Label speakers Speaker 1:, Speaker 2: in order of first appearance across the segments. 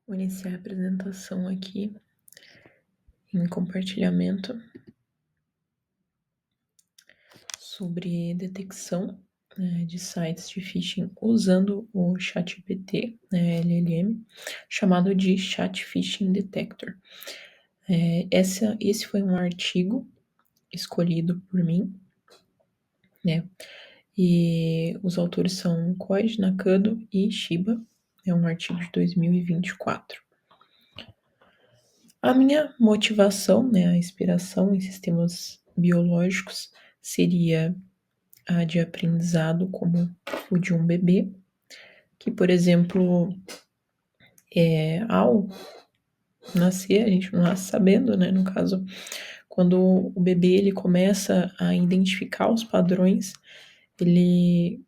Speaker 1: Vou iniciar a apresentação aqui em compartilhamento sobre detecção de sites de phishing usando o ChatGPT, LLM, chamado de Chat Phishing Detector. Esse foi um artigo escolhido por mim, né? E os autores são Koji Nakano e Shiba. É um artigo de 2024. A minha motivação, a inspiração em sistemas biológicos seria a de aprendizado como o de um bebê, que, por exemplo, ao nascer, a gente não nasce sabendo, né? No caso, quando o bebê ele começa a identificar os padrões, ele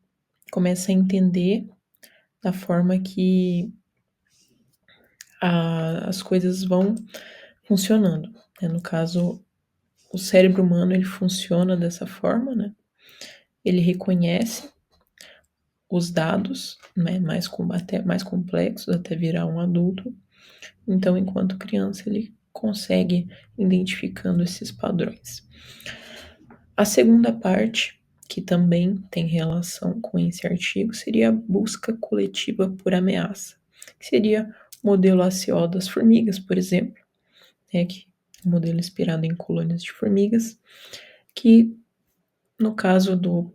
Speaker 1: começa a entender da forma que as coisas vão funcionando, né? No caso, o cérebro humano ele funciona dessa forma, né? Ele reconhece os dados, né, até mais complexos, até virar um adulto. Então, enquanto criança, ele consegue identificando esses padrões. A segunda parte, que também tem relação com esse artigo, seria a busca coletiva por ameaça, que seria o modelo ACO das formigas, por exemplo, que é um modelo inspirado em colônias de formigas, que no caso do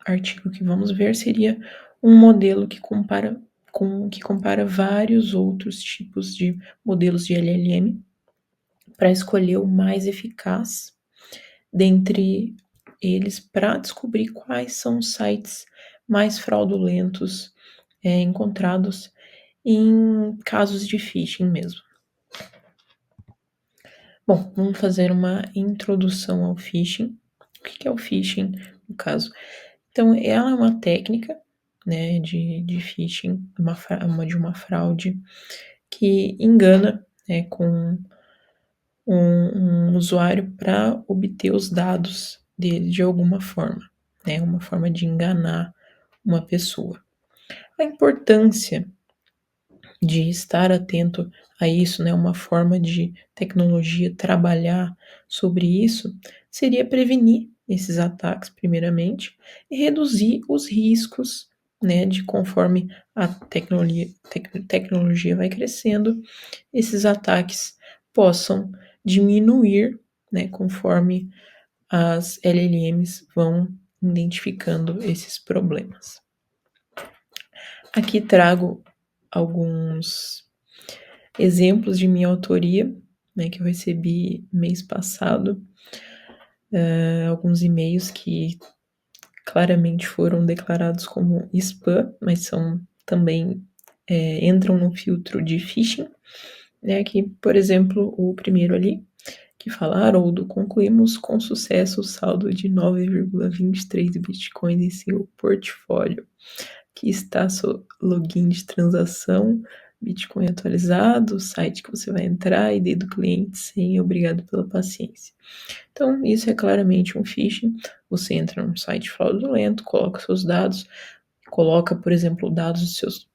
Speaker 1: artigo que vamos ver seria um modelo que compara vários outros tipos de modelos de LLM para escolher o mais eficaz dentre eles para descobrir quais são os sites mais fraudulentos encontrados em casos de phishing mesmo. Bom, vamos fazer uma introdução ao phishing. O que é o phishing, no caso? Então, ela é uma técnica, né, de phishing, de uma fraude que engana, né, com um usuário para obter os dados dele de alguma forma, né, uma forma de enganar uma pessoa. A importância de estar atento a isso, né, uma forma de tecnologia trabalhar sobre isso, seria prevenir esses ataques, primeiramente, e reduzir os riscos, né, de conforme a tecnologia vai crescendo, esses ataques possam diminuir, né, conforme as LLMs vão identificando esses problemas. Aqui trago alguns exemplos de minha autoria, né, que eu recebi mês passado, alguns e-mails que claramente foram declarados como spam, mas são também entram no filtro de phishing, né, que, por exemplo, o primeiro ali, que fala, Haroldo, concluímos com sucesso o saldo de 9,23 bitcoins em seu portfólio. Aqui está seu login de transação, Bitcoin atualizado, o site que você vai entrar, ID do cliente, senha, obrigado pela paciência. Então, isso é claramente um phishing. Você entra num site fraudulento, coloca seus dados, coloca, por exemplo, dados dos seus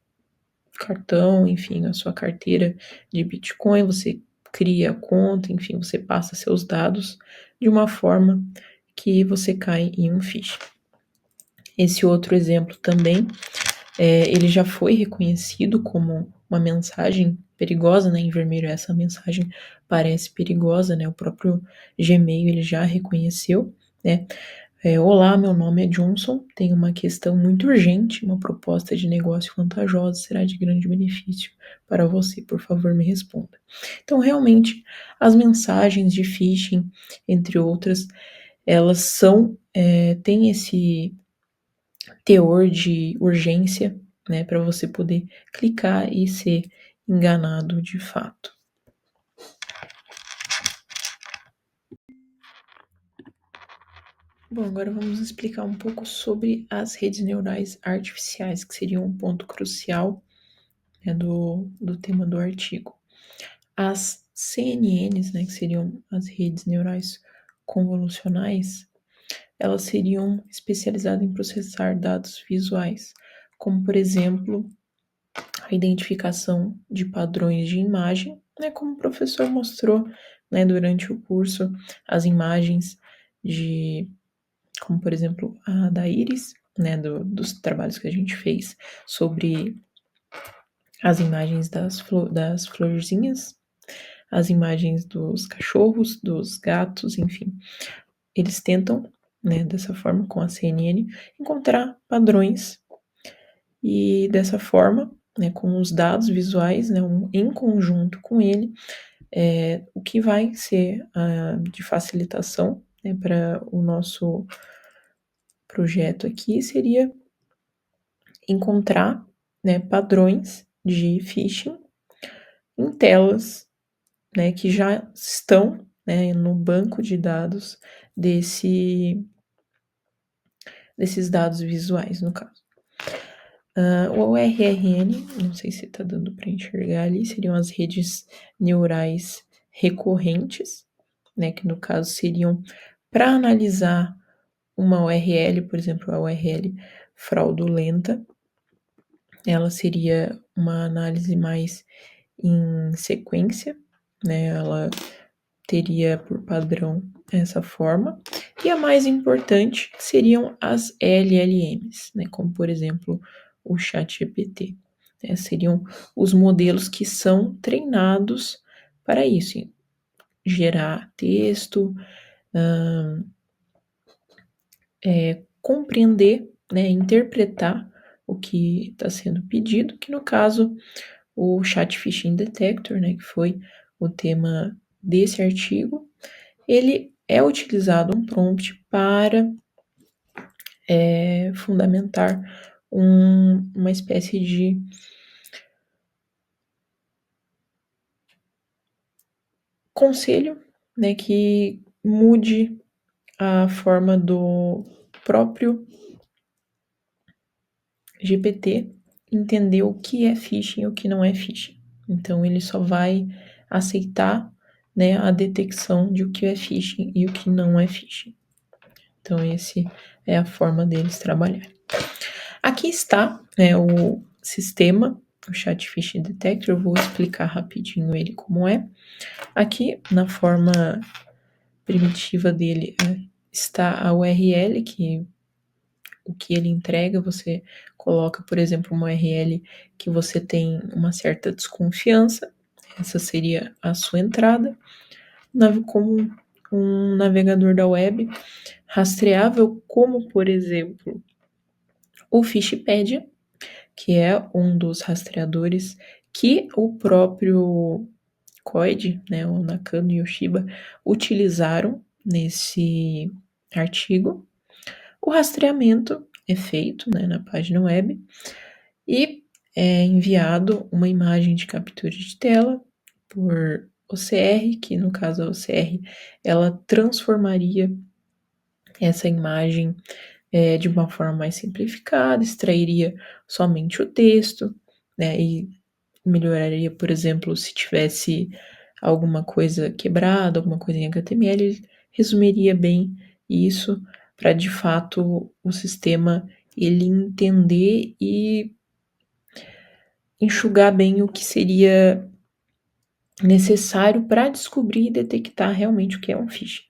Speaker 1: cartão, enfim, a sua carteira de Bitcoin, você cria a conta, enfim, você passa seus dados de uma forma que você cai em um phishing. Esse outro exemplo também, ele já foi reconhecido como uma mensagem perigosa, né? Em vermelho essa mensagem parece perigosa, né? O próprio Gmail ele já reconheceu, né? Olá, meu nome é Johnson, tenho uma questão muito urgente, uma proposta de negócio vantajosa será de grande benefício para você, por favor, me responda. Então, realmente, as mensagens de phishing, entre outras, elas têm esse teor de urgência, né, para você poder clicar e ser enganado de fato. Bom, agora vamos explicar um pouco sobre as redes neurais artificiais, que seria um ponto crucial, né, do tema do artigo. As CNNs, né, que seriam as redes neurais convolucionais, elas seriam especializadas em processar dados visuais, como, por exemplo, a a identificação de padrões de imagem, né, como o professor mostrou, né, durante o curso, as imagens de, como por exemplo a da íris, né, dos trabalhos que a gente fez sobre as imagens das florzinhas, as imagens dos cachorros, dos gatos, enfim. Eles tentam, né, dessa forma, com a CNN, encontrar padrões e dessa forma, né, com os dados visuais, né, em conjunto com ele, o que vai ser de facilitação, né, para o nosso projeto aqui seria encontrar, né, padrões de phishing em telas, né, que já estão, né, no banco de dados desses dados visuais, no caso. O ORRN, não sei se está dando para enxergar ali, seriam as redes neurais recorrentes, né, que no caso seriam para analisar uma URL, por exemplo, a URL fraudulenta, ela seria uma análise mais em sequência, né, ela teria por padrão essa forma. E a mais importante seriam as LLMs, né, como por exemplo o ChatGPT. Né, seriam os modelos que são treinados para isso, gerar texto, compreender, né, interpretar o que está sendo pedido, que no caso o Chat Phishing Detector, né, que foi o tema desse artigo, ele é utilizado um prompt para fundamentar uma espécie de conselho, né, que mude a forma do próprio GPT entender o que é phishing e o que não é phishing. Então ele só vai aceitar, né, a detecção de o que é phishing e o que não é phishing. Então esse é a forma deles trabalhar. Aqui está, né, o sistema, o Chat Phishing Detector. Eu vou explicar rapidinho ele como é. Aqui na forma primitiva dele está a URL, que o que ele entrega, você coloca, por exemplo, uma URL que você tem uma certa desconfiança, essa seria a sua entrada, como um navegador da web rastreável, como por exemplo o Fishpedia, que é um dos rastreadores que o próprio Koide, né, o Nakano e o Shiba utilizaram nesse artigo. O rastreamento é feito, né, na página web e é enviado uma imagem de captura de tela por OCR, que no caso a OCR ela transformaria essa imagem de uma forma mais simplificada, extrairia somente o texto, né, e melhoraria, por exemplo, se tivesse alguma coisa quebrada, alguma coisa em HTML, ele resumiria bem isso para de fato o sistema ele entender e enxugar bem o que seria necessário para descobrir e detectar realmente o que é um phishing.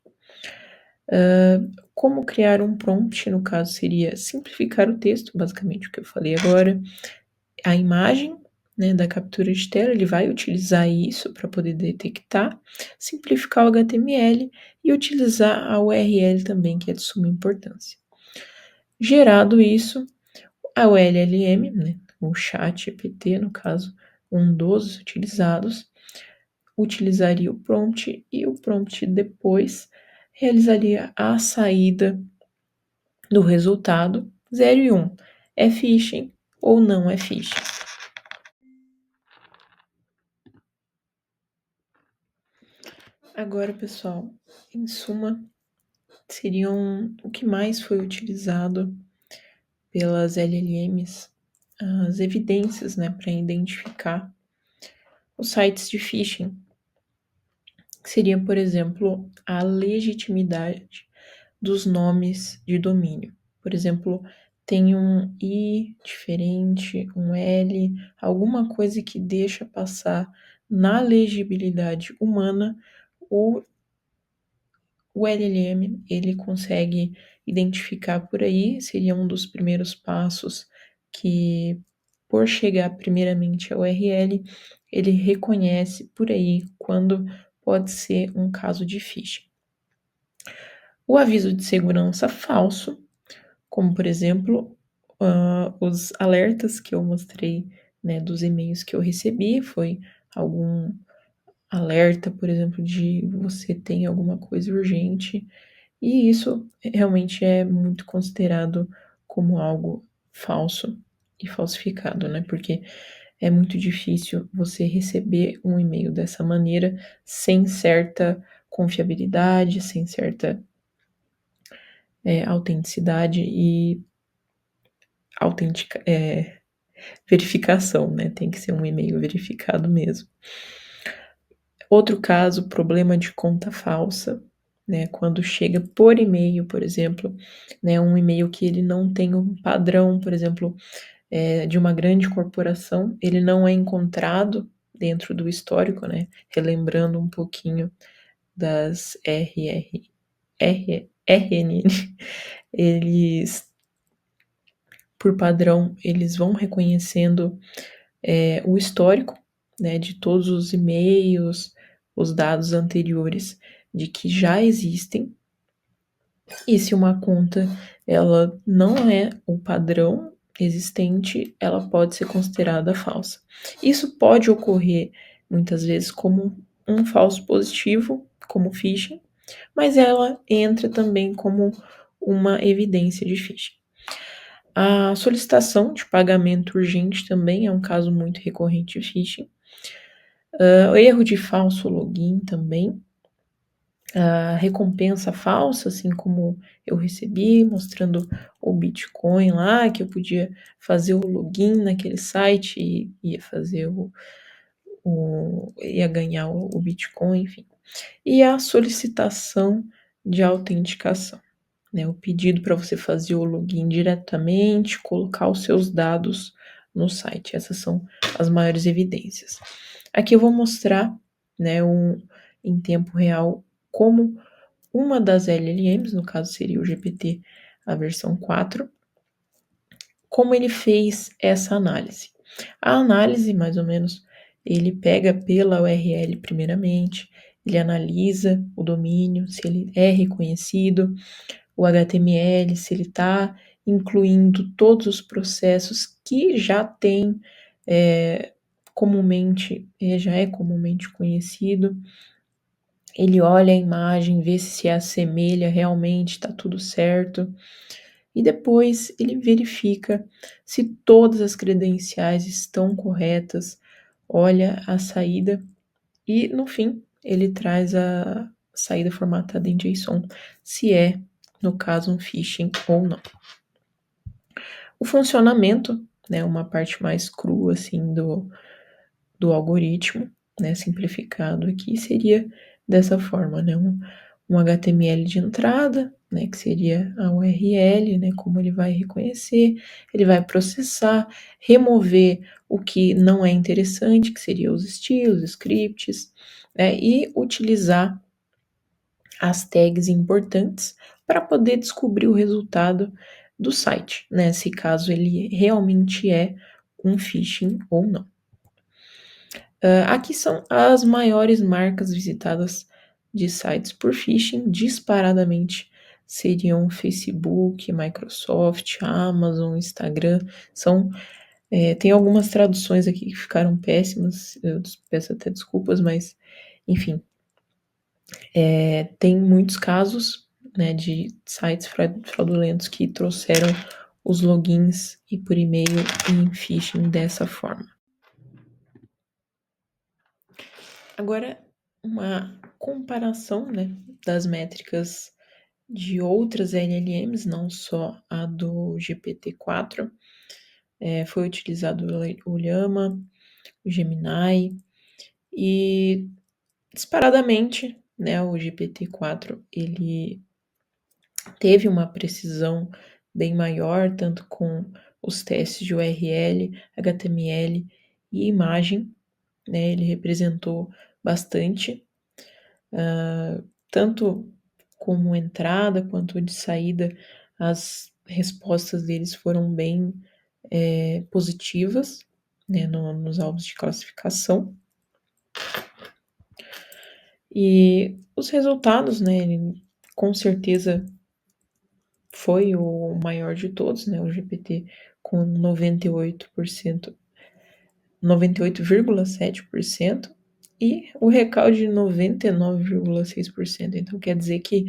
Speaker 1: Como criar um prompt, no caso, seria simplificar o texto, basicamente o que eu falei agora, a imagem, né, da captura de tela, ele vai utilizar isso para poder detectar, simplificar o HTML e utilizar a URL também, que é de suma importância. Gerado isso, a LLM, né, o ChatGPT, no caso, um dos utilizados, utilizaria o prompt e o prompt depois realizaria a saída do resultado 0 e 1. É phishing ou não é phishing? Agora, pessoal, em suma, seriam o que mais foi utilizado pelas LLMs, as evidências, né, para identificar os sites de phishing. Seria, por exemplo, a legitimidade dos nomes de domínio. Por exemplo, tem um I diferente, um L, alguma coisa que deixa passar na legibilidade humana, o LLM ele consegue identificar por aí, seria um dos primeiros passos que, por chegar primeiramente ao URL, ele reconhece por aí quando pode ser um caso de phishing. O aviso de segurança falso, como por exemplo, os alertas que eu mostrei, né, dos e-mails que eu recebi, foi algum alerta, por exemplo, de você tem alguma coisa urgente, e isso realmente é muito considerado como algo falso e falsificado, né? Porque é muito difícil você receber um e-mail dessa maneira sem certa confiabilidade, sem certa autenticidade e verificação, né? Tem que ser um e-mail verificado mesmo. Outro caso, problema de conta falsa, né? Quando chega por e-mail, por exemplo, né? Um e-mail que ele não tem um padrão, por exemplo, de uma grande corporação, ele não é encontrado dentro do histórico, né? Relembrando um pouquinho das RNN, eles, por padrão, eles vão reconhecendo o histórico, né, de todos os e-mails, os dados anteriores de que já existem. E se uma conta ela não é o padrão existente, ela pode ser considerada falsa. Isso pode ocorrer muitas vezes como um falso positivo, como phishing, mas ela entra também como uma evidência de phishing. A solicitação de pagamento urgente também é um caso muito recorrente de phishing. O erro de falso login também. A recompensa falsa, assim como eu recebi, mostrando o Bitcoin lá, que eu podia fazer o login naquele site e ia fazer ia ganhar o Bitcoin, enfim. E a solicitação de autenticação, né? O pedido para você fazer o login diretamente, colocar os seus dados no site. Essas são as maiores evidências. Aqui eu vou mostrar, né, em tempo real, como uma das LLMs, no caso seria o GPT, a versão 4, como ele fez essa análise. A análise, mais ou menos, ele pega pela URL primeiramente, ele analisa o domínio, se ele é reconhecido, o HTML, se ele está incluindo todos os processos que já tem já é comumente conhecido. Ele olha a imagem, vê se assemelha realmente, está tudo certo. E depois ele verifica se todas as credenciais estão corretas, olha a saída e, no fim, ele traz a saída formatada em JSON, se é, no caso, um phishing ou não. O funcionamento, né, uma parte mais crua assim do algoritmo, né, simplificado aqui, seria dessa forma, né, um HTML de entrada, né, que seria a URL, né, como ele vai reconhecer, ele vai processar, remover o que não é interessante, que seria os estilos, scripts, né, e utilizar as tags importantes para poder descobrir o resultado do site, né, se caso ele realmente é um phishing ou não. Aqui são as maiores marcas visitadas de sites por phishing, disparadamente seriam Facebook, Microsoft, Amazon, Instagram. Tem algumas traduções aqui que ficaram péssimas, eu peço até desculpas, mas enfim, tem muitos casos, né, de sites fraudulentos que trouxeram os logins e por e-mail em phishing dessa forma. Agora, uma comparação, né, das métricas de outras LLMs, não só a do GPT-4, foi utilizado o Llama, o Gemini, e disparadamente, né, o GPT-4, ele teve uma precisão bem maior, tanto com os testes de URL, HTML e imagem, né? Ele representou bastante, tanto como entrada quanto de saída, as respostas deles foram bem positivas, né, nos alvos de classificação. E os resultados, né, ele com certeza foi o maior de todos, né, o GPT com 98%, 98,7% e o Recalde de 99,6%. Então quer dizer que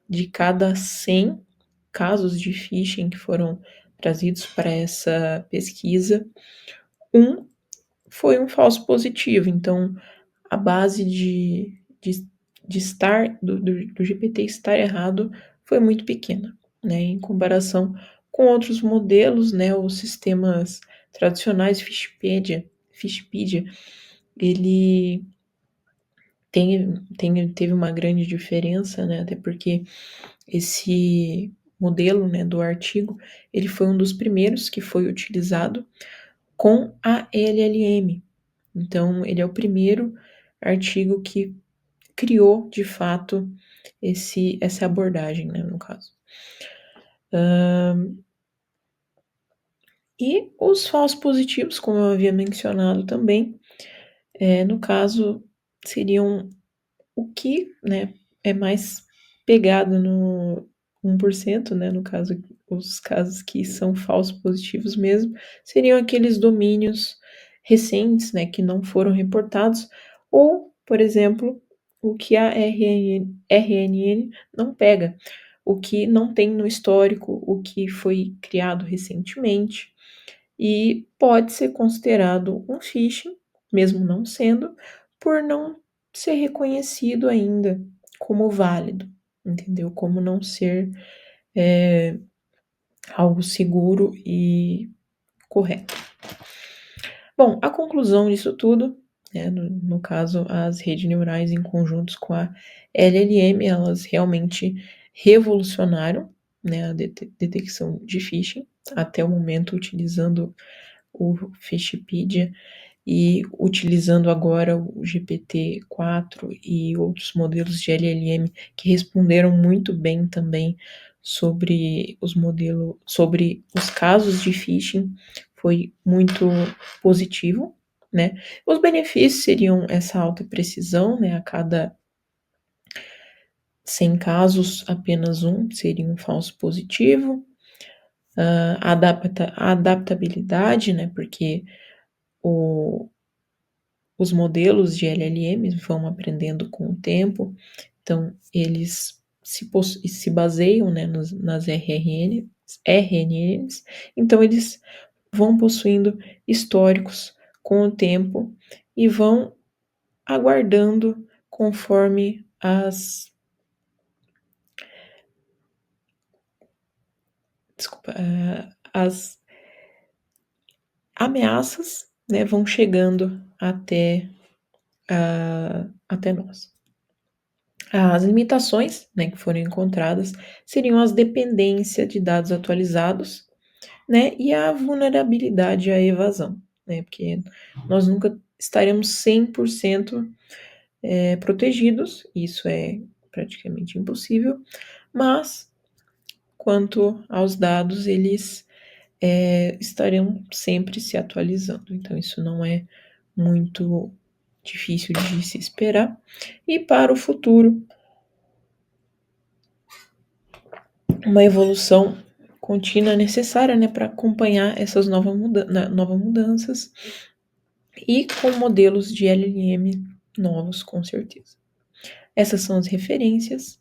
Speaker 1: de cada 100 casos de phishing que foram trazidos para essa pesquisa, um foi um falso positivo. Então a base de estar do GPT estar errado foi muito pequena, né? Em comparação com outros modelos, né? Os sistemas tradicionais, Fishpedia, ele teve uma grande diferença, né? Até porque esse modelo, né, do artigo, ele foi um dos primeiros que foi utilizado com a LLM. Então, ele é o primeiro artigo que criou, de fato, essa abordagem, né, no caso. E os falsos positivos, como eu havia mencionado também, no caso, seriam o que, né, é mais pegado no 1%, né, no caso, os casos que são falsos positivos mesmo, seriam aqueles domínios recentes, né, que não foram reportados, ou, por exemplo, o que a RNN não pega, o que não tem no histórico, o que foi criado recentemente, e pode ser considerado um phishing, mesmo não sendo, por não ser reconhecido ainda como válido, entendeu? Como não ser algo seguro e correto. Bom, a conclusão disso tudo, né, no caso, as redes neurais em conjuntos com a LLM, elas realmente revolucionaram, né, a detecção de phishing, até o momento utilizando o Phishpedia e utilizando agora o GPT-4 e outros modelos de LLM que responderam muito bem também sobre sobre os casos de phishing, foi muito positivo, né? Os benefícios seriam essa alta precisão, né? A cada 100 casos, apenas um seria um falso positivo. A adaptabilidade, né? Porque os modelos de LLM vão aprendendo com o tempo, então eles se baseiam, né, nas RNNs, então eles vão possuindo históricos com o tempo e vão aguardando conforme as ameaças, né, vão chegando até nós. As limitações, né, que foram encontradas seriam as dependências de dados atualizados, né, e a vulnerabilidade à evasão, né, porque nós nunca estaremos 100% protegidos, isso é praticamente impossível, mas quanto aos dados, eles estarão sempre se atualizando, então isso não é muito difícil de se esperar. E para o futuro, uma evolução contínua necessária, né, para acompanhar essas novas mudanças e com modelos de LLM novos, com certeza. Essas são as referências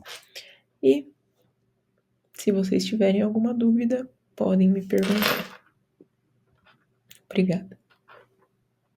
Speaker 1: e se vocês tiverem alguma dúvida, podem me perguntar. Obrigada.